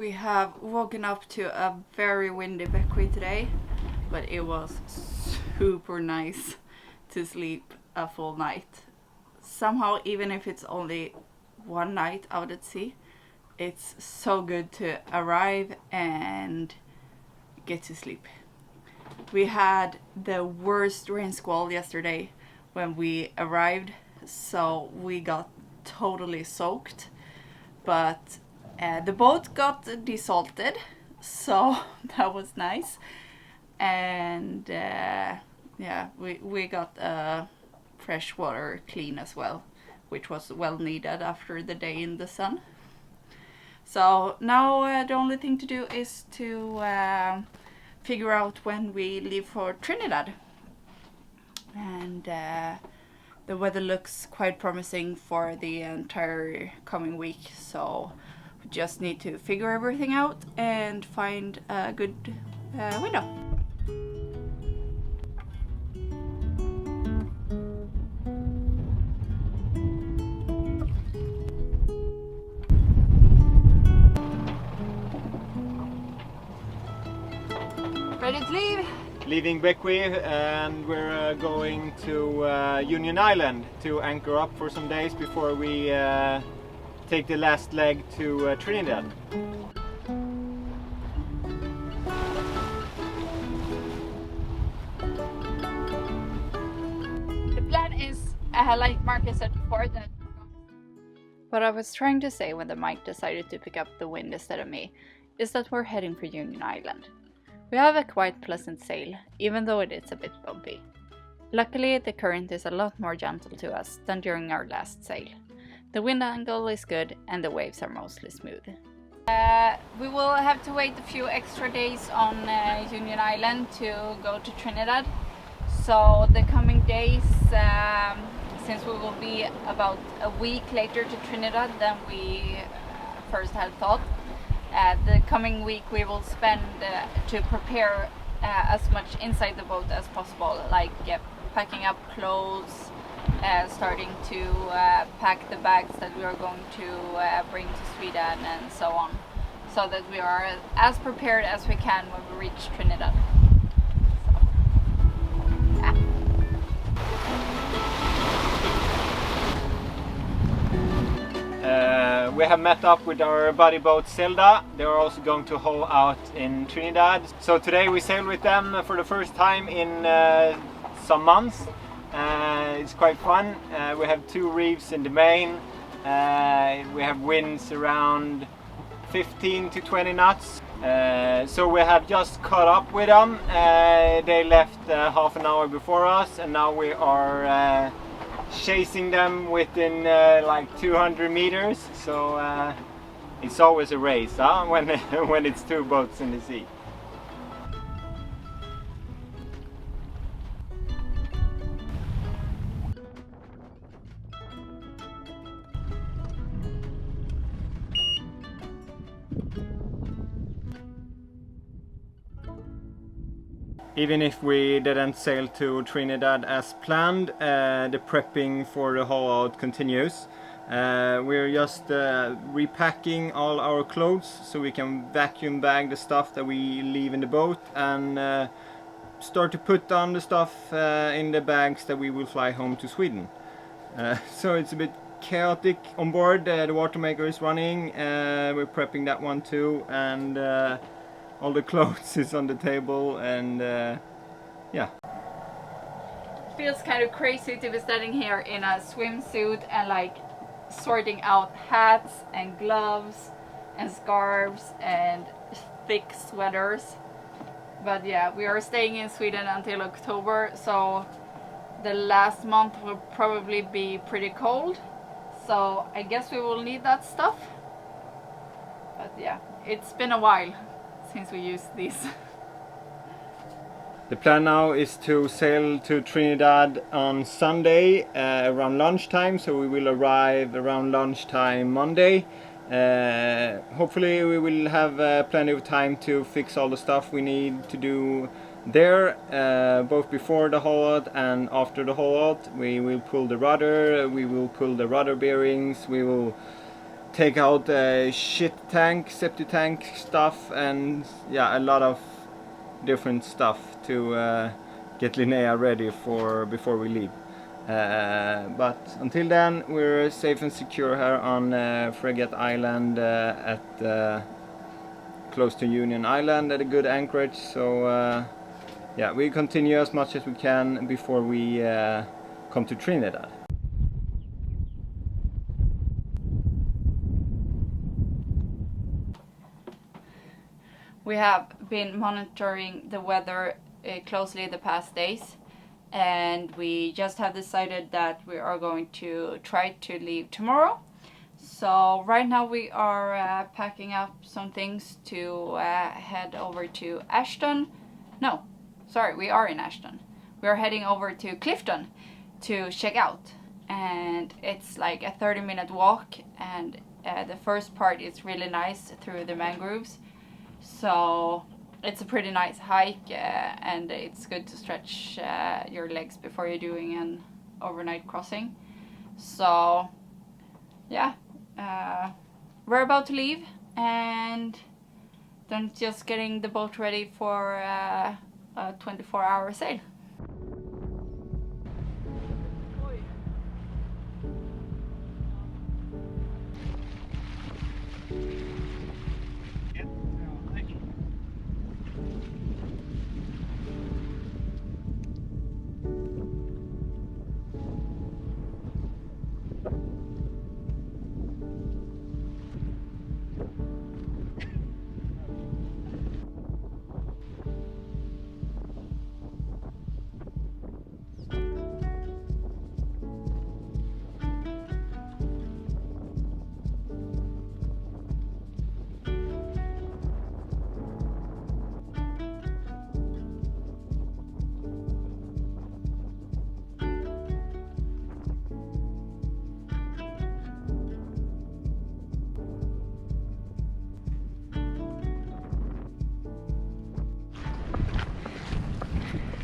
We have woken up to a very windy Beckwith today, but it was super nice to sleep a full night. Somehow, even if it's only one night out at sea, it's so good to arrive and get to sleep. We had the worst rain squall yesterday when we arrived, so we got totally soaked, but the boat got desalted, so that was nice. And yeah, we got fresh water clean as well, which was well needed after the day in the sun. So now the only thing to do is to figure out when we leave for Trinidad. And the weather looks quite promising for the entire coming week, so we just need to figure everything out and find a good window. Ready to leave? Leaving Beckwith, and we're going to Union Island to anchor up for some days before we take the last leg to Trinidad. The plan is, like Marcus said before, that what I was trying to say when the mic decided to pick up the wind instead of me is that we're heading for Union Island. We have a quite pleasant sail, even though it is a bit bumpy. Luckily, the current is a lot more gentle to us than during our last sail. The wind angle is good and the waves are mostly smooth. We will have to wait a few extra days on Union Island to go to Trinidad. So the coming days, since we will be about a week later to Trinidad than we first had thought, the coming week we will spend to prepare as much inside the boat as possible, like packing up clothes, starting to pack the bags that we are going to bring to Sweden and so on, so that we are as prepared as we can when we reach Trinidad. We have met up with our buddy boat Zelda. They are also going to haul out in Trinidad. So today we sailed with them for the first time in some months. It's quite fun. We have 2 reefs in the main. We have winds around 15 to 20 knots. So we have just caught up with them. They left half an hour before us, and now we are chasing them within like 200 meters. So it's always a race, huh? when it's 2 boats in the sea. Even if we didn't sail to Trinidad as planned, the prepping for the haul out continues. We're just repacking all our clothes so we can vacuum bag the stuff that we leave in the boat and start to put on the stuff in the bags that we will fly home to Sweden. So it's a bit chaotic on board. The water maker is running, we're prepping that one too, and all the clothes is on the table, and yeah. Feels kind of crazy to be standing here in a swimsuit and like sorting out hats and gloves and scarves and thick sweaters. But yeah, we are staying in Sweden until October, so the last month will probably be pretty cold. So I guess we will need that stuff. But yeah, it's been a while since we used these. The plan now is to sail to Trinidad on Sunday around lunchtime, so we will arrive around lunchtime Monday. Hopefully we will have plenty of time to fix all the stuff we need to do there, both before the haul out and after the haul out. We will pull the rudder, we will pull the rudder bearings, we will take out shit tank, septic tank stuff, and yeah, a lot of different stuff to get Linnea ready for before we leave. But until then, we're safe and secure here on Frigate Island at close to Union Island at a good anchorage. So yeah, we continue as much as we can before we come to Trinidad. We have been monitoring the weather closely the past days, and we just have decided that we are going to try to leave tomorrow. So right now we are packing up some things to head over to Ashton. No, sorry, we are in Ashton. We are heading over to Clifton to check out, and it's like a 30-minute walk, and the first part is really nice through the mangroves. So it's a pretty nice hike, and it's good to stretch your legs before you're doing an overnight crossing. So yeah, we're about to leave, and then just getting the boat ready for a 24-hour sail.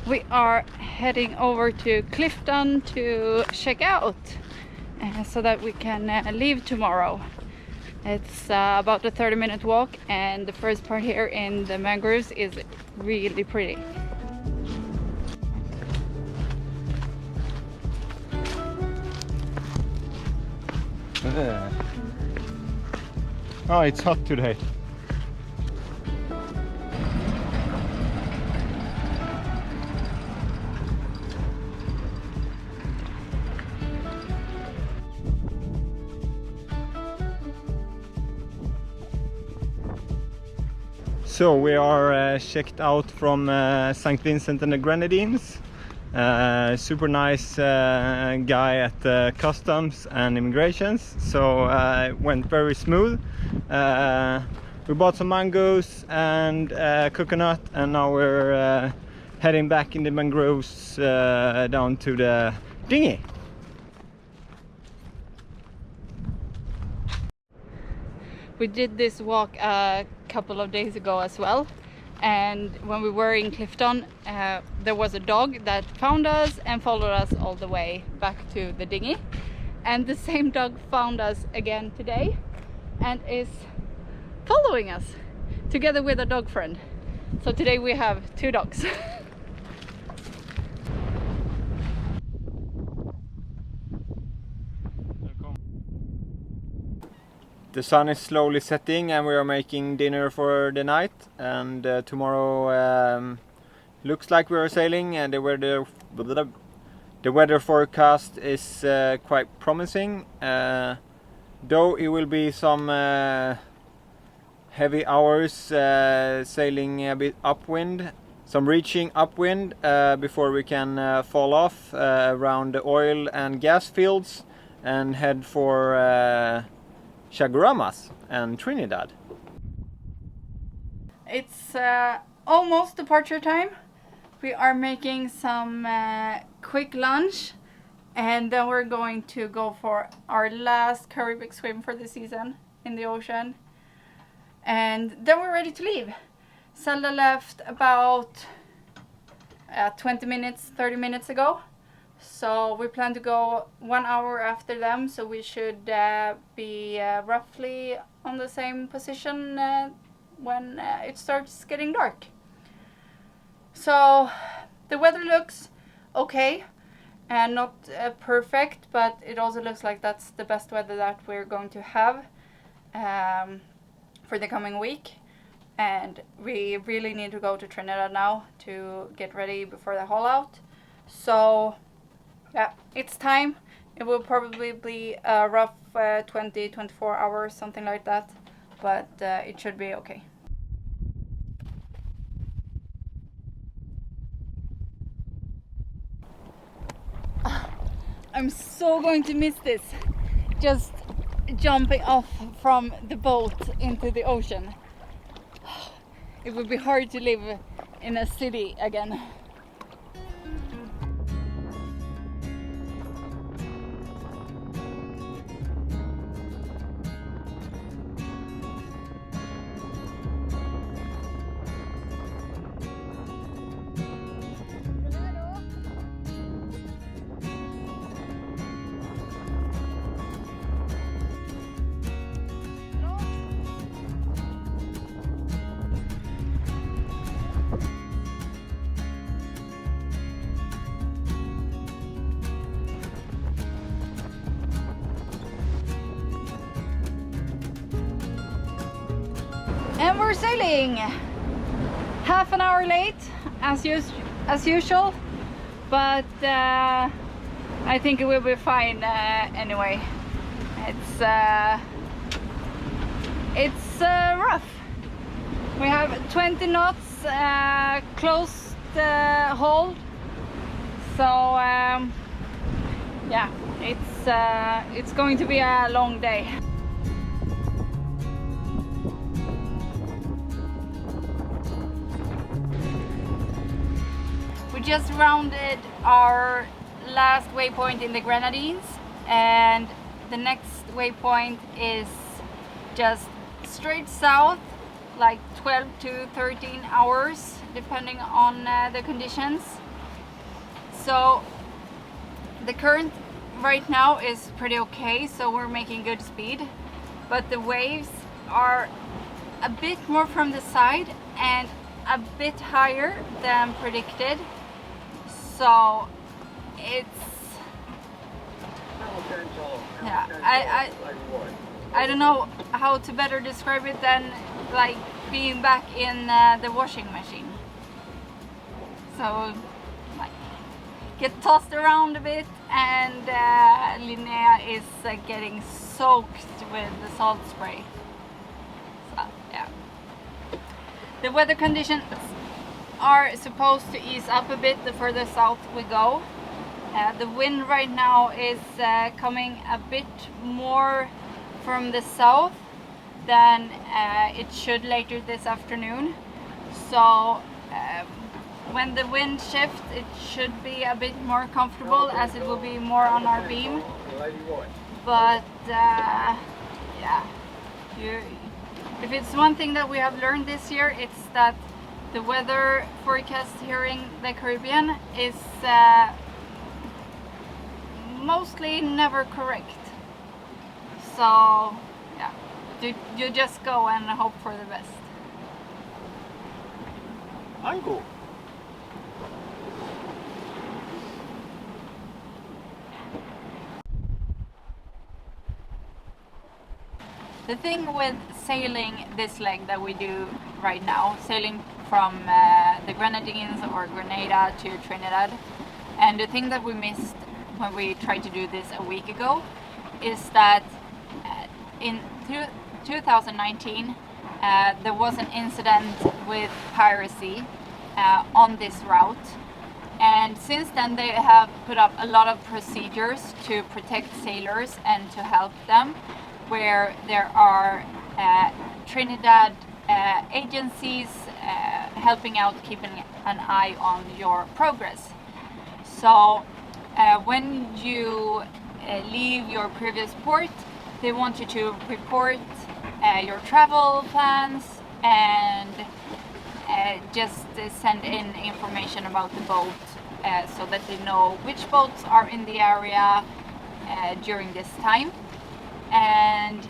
We are heading over to Clifton to check out so that we can leave tomorrow. It's about a 30-minute walk, and the first part here in the mangroves is really pretty. Oh, it's hot today. So we are checked out from St. Vincent and the Grenadines. Super nice guy at customs and immigrations, so it went very smooth. We bought some mangoes and coconut, and now we're heading back in the mangroves down to the dinghy. We did this walk a couple of days ago as well, and when we were in Clifton, there was a dog that found us and followed us all the way back to the dinghy, and the same dog found us again today and is following us together with a dog friend. So today we have 2 dogs. The sun is slowly setting, and we are making dinner for the night. And tomorrow looks like we are sailing, and the weather forecast is quite promising. Though it will be some heavy hours sailing a bit upwind, some reaching upwind before we can fall off around the oil and gas fields and head for Chaguaramas and Trinidad. It's almost departure time. We are making some quick lunch, and then we're going to go for our last Caribbean swim for the season in the ocean, and then we're ready to leave. Zelda left about 20 minutes, 30 minutes ago, So we plan to go 1 hour after them, so we should be roughly on the same position when it starts getting dark. So the weather looks okay and not perfect, but it also looks like that's the best weather that we're going to have for the coming week. And we really need to go to Trinidad now to get ready before the haul out. So yeah, it's time. It will probably be a rough 20-24 hours, something like that, but it should be okay. I'm so going to miss this, just jumping off from the boat into the ocean. It would be hard to live in a city again. And we're sailing! Half an hour late, as usual, but I think it will be fine anyway. It's rough. We have 20 knots closed hold, so yeah, it's going to be a long day. We just rounded our last waypoint in the Grenadines, and the next waypoint is just straight south, like 12 to 13 hours depending on the conditions. So the current right now is pretty okay, so we're making good speed, but the waves are a bit more from the side and a bit higher than predicted. So it's, yeah, I don't know how to better describe it than like being back in the washing machine. So like get tossed around a bit, and Linnea is getting soaked with the salt spray. So yeah, the weather conditions are supposed to ease up a bit the further south we go. The wind right now is coming a bit more from the south than it should later this afternoon. So when the wind shifts, it should be a bit more comfortable, as it will be more on our beam. But yeah, if it's one thing that we have learned this year, it's that the weather forecast here in the Caribbean is mostly never correct. So yeah, you just go and hope for the best. Uncle. The thing with sailing this leg that we do right now, sailing from the Grenadines or Grenada to Trinidad, and the thing that we missed when we tried to do this a week ago is that in 2019 there was an incident with piracy on this route, and since then they have put up a lot of procedures to protect sailors and to help them, where there are Trinidad agencies helping out, keeping an eye on your progress. So when you leave your previous port, they want you to report your travel plans and just send in information about the boat so that they know which boats are in the area during this time. And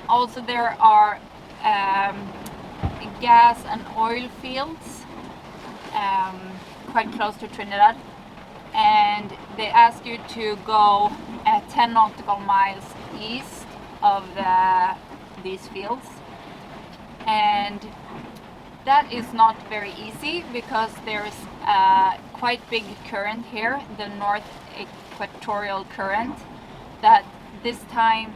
also there are gas and oil fields quite close to Trinidad, and they ask you to go 10 nautical miles east of these fields, and that is not very easy because there's a quite big current here, the North Equatorial Current, that this time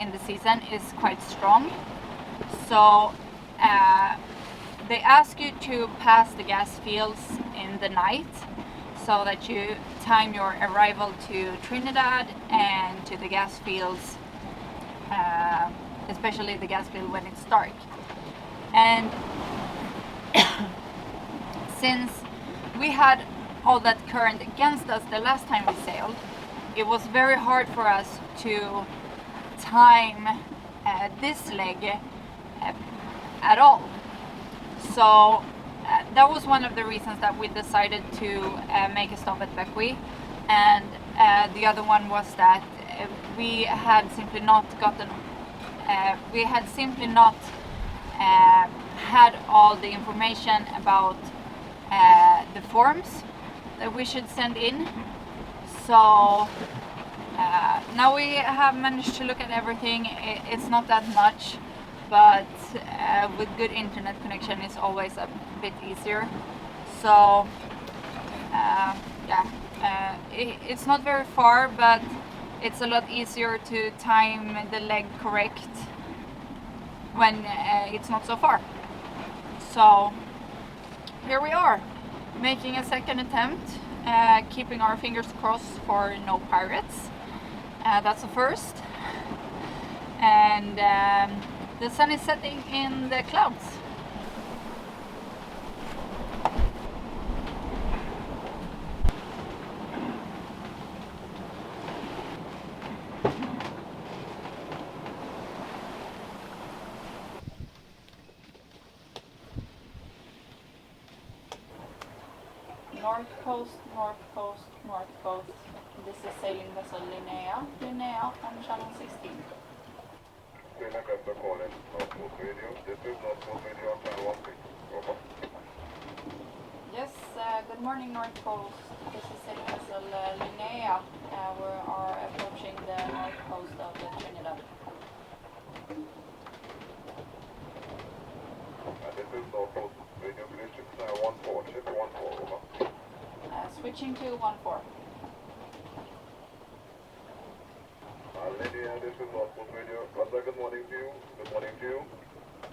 in the season is quite strong. So they ask you to pass the gas fields in the night so that you time your arrival to Trinidad and to the gas fields, especially the gas field when it's dark. And since we had all that current against us the last time we sailed, it was very hard for us to time this leg at all. So that was one of the reasons that we decided to make a stop at Bequi, and the other one was that we had simply not had all the information about the forms that we should send in. So now we have managed to look at everything. It's not that much, but with good internet connection it's always a bit easier. So it's not very far, but it's a lot easier to time the leg correct when it's not so far. So here we are, making a second attempt, keeping our fingers crossed for no pirates. That's a first. And the sun is setting in the clouds. North coast, north coast, north coast. This is sailing vessel Linnea on channel 16. Yes, good morning North Coast. This is sailing vessel Linnea. We are approaching the north coast of Trinidad. This is North Coast Radio British 14, ship 14, over. Switching to 14. Linnea, this is North Coast Radio. Brother, good morning to you. Good morning to you.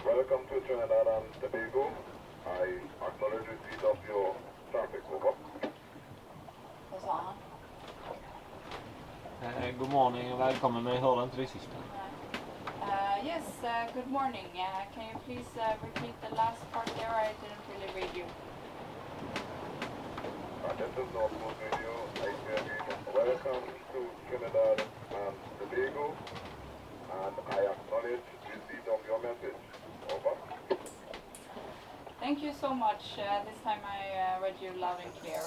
Welcome to Trinidad and Tobago. I acknowledge receipt of your traffic, over. Vad sa han? God morgon och välkommen, men jag hörde inte det sista. Yes, good morning. Can you please repeat the last part there? I didn't really read you. This is North Coast Radio. I say again, welcome to Trinidad and Tobago, and I acknowledge receipt of your message. Over. Thank you so much. This time I read you loud and clear.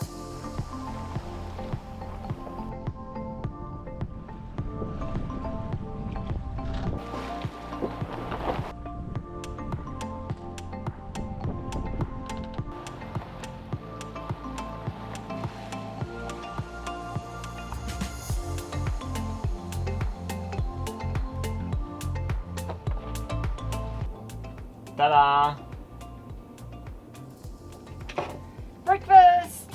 Ta-da! Breakfast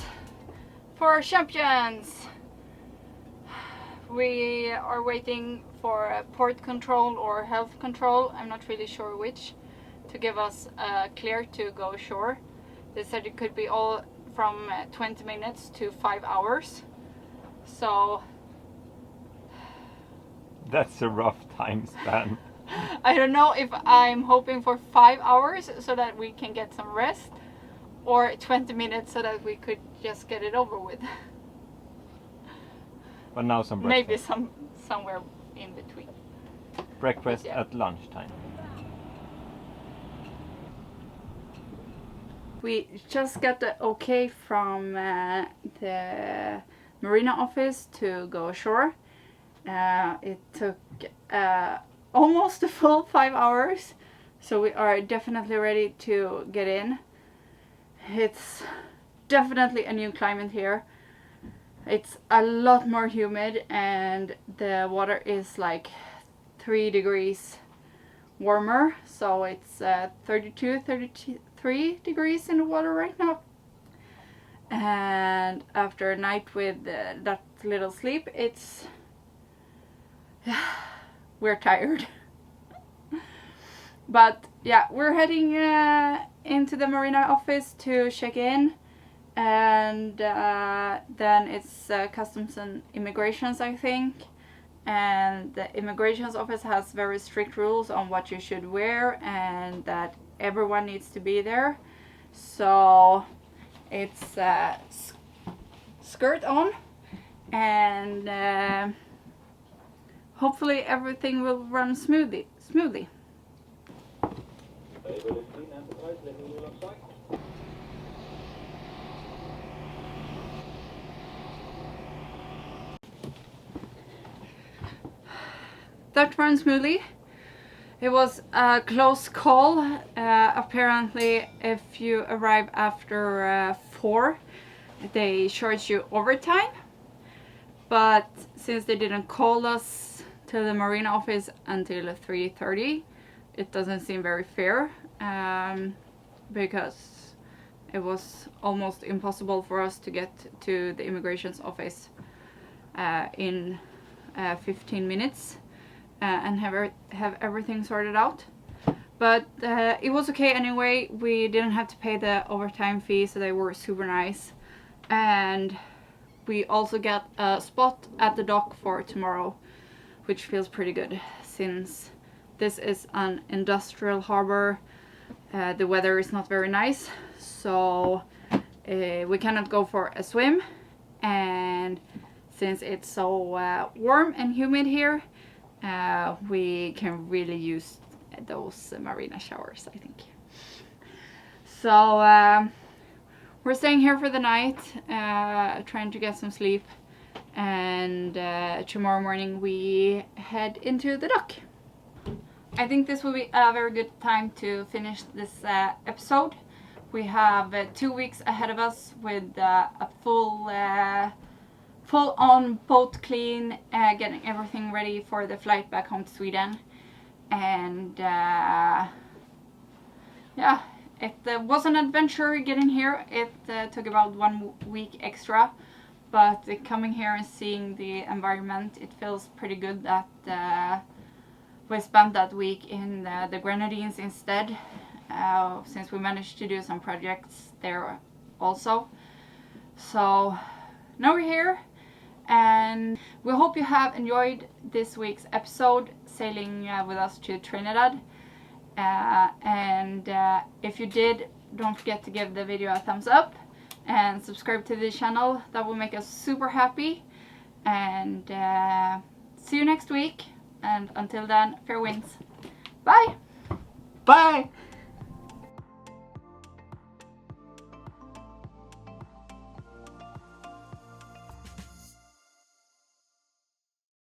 for champions. We are waiting for port control or health control, I'm not really sure which, to give us clear to go ashore. They said it could be all from 20 minutes to 5 hours. So That's a rough time span. I don't know if I'm hoping for 5 hours so that we can get some rest, or 20 minutes so that we could just get it over with. But now some breakfast. Maybe somewhere in between. Breakfast Yeah. at lunchtime. We just got the okay from the marina office to go ashore. It took almost a full 5 hours, so we are definitely ready to get in. It's definitely a new climate here. It's a lot more humid and the water is like 3 degrees warmer, so it's 33 degrees in the water right now. And after a night with that little sleep, it's we're tired. But yeah, we're heading into the marina office to check in, and then it's customs and immigrations, I think. And the immigrations office has very strict rules on what you should wear and that everyone needs to be there. So it's skirt on, and hopefully everything will run smoothly. That ran smoothly. It was a close call. Apparently, if you arrive after 4, they charge you overtime. But since they didn't call us to the marina office until 3:30, it doesn't seem very fair, because it was almost impossible for us to get to the immigration's office in 15 minutes. And have everything sorted out. But it was okay anyway. We didn't have to pay the overtime fee, so they were super nice. And we also got a spot at the dock for tomorrow, which feels pretty good since this is an industrial harbor. The weather is not very nice, so we cannot go for a swim. And since it's so warm and humid here, we can really use those marina showers, I think. So we're staying here for the night, trying to get some sleep, and tomorrow morning we head into the dock. I think this will be a very good time to finish this episode. We have 2 weeks ahead of us with a full-on boat clean, getting everything ready for the flight back home to Sweden. And yeah, it was an adventure getting here. It took about 1 week extra, but coming here and seeing the environment, it feels pretty good that we spent that week in the Grenadines instead, since we managed to do some projects there also. So now we're here. And we hope you have enjoyed this week's episode, sailing with us to Trinidad. And if you did, don't forget to give the video a thumbs up and subscribe to the channel. That will make us super happy. And see you next week. And until then, fair winds. Bye! Bye!